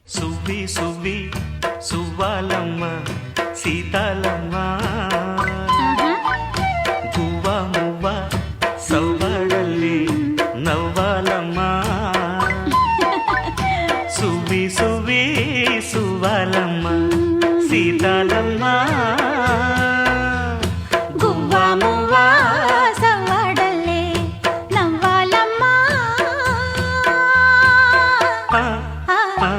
సువ్వి సువ్వి సువ్వాలమ్మ సీతాలమ్మ గువ్వ మువ్వ సవ్వడల్లి నవ్వాలమ్మ సువ్వి సువ్వి సువ్వాలమ్మ సీతాలమ్మ గువ్వ మువ్వ సవ్వడల్లే నవ్వాలమ్మ. ఆ, ఆ,